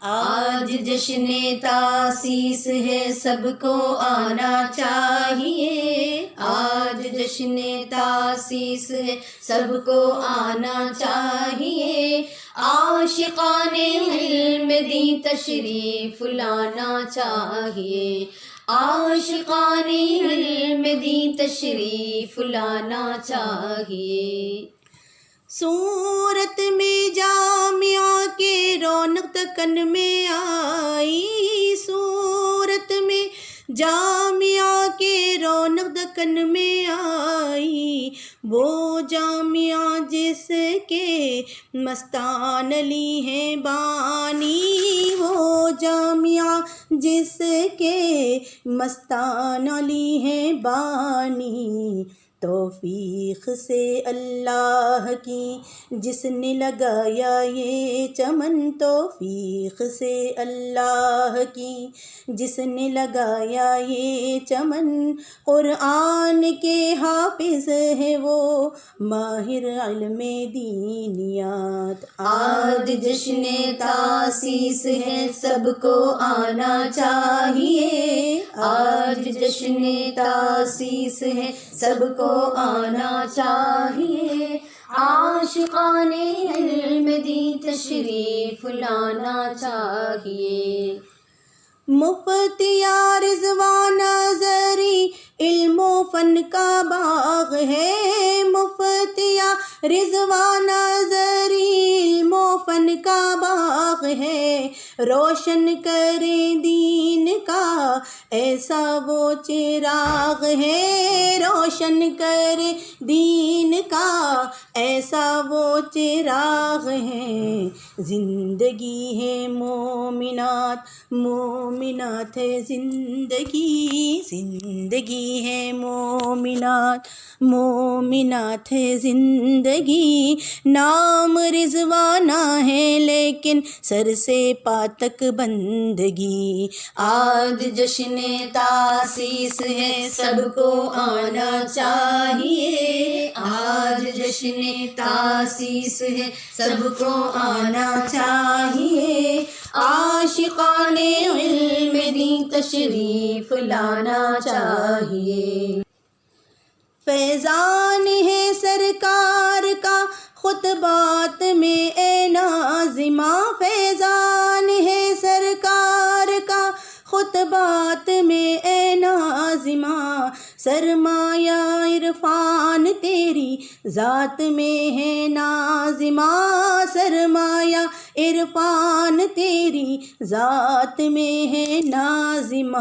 آج جشن تاسیس ہے سب کو آنا چاہیے، آج جشن تاسیس ہے سب کو آنا چاہیے، عاشقان علم دی تشریف لانا چاہیے، عاشقان علم دی تشریف لانا چاہیے۔ صورت میں جامعہ کے رونق دکن میں آئی، صورت میں جامعہ کے رونق دکن میں آئی، وہ جامعہ جس کے مستان علی ہیں بانی، وہ جامعہ جس کے مستان علی ہیں بانی، توفیق سے اللہ کی جس نے لگایا یہ چمن، توفیق سے اللہ کی جس نے لگایا یہ چمن، قرآن کے حافظ ہے وہ ماہر علم دینیات، آج جشن تاسیس ہے سب کو آنا چاہیے، آج جشن تاسیس ہے سب کو آنا چاہیے، عاشقان علم دی تشریف لانا چاہیے۔ مفتیا رضوان ازہری علم و فن کا باغ ہے، مفتیا رضوان ازہری علم و فن کا باغ ہے، روشن کرے دین کا ایسا وہ چراغ ہے، روشن کرے دین کا ایسا وہ چراغ ہے، زندگی ہے مومنات، مومنات ہے زندگی، زندگی ہے مومنات، مومنات ہے زندگی، نام رضوانہ ہے لیکن سر سے پا تک بندگی، آج جشن تاسیس ہے سب کو آنا چاہیے، آج جشن تاسیس ہے سب کو آنا چاہیے، عاشقان علم دی تشریف لانا چاہیے۔ فیضان ہے سرکار کا خطبات میں اے ناظمہ، فیضان ہے سرکار کا خطبات میں اے ناظمہ، سرمایہ عرفان تیری ذات میں ہے ناظمہ، سرمایہ عرفان تیری ذات میں ہے ناظمہ۔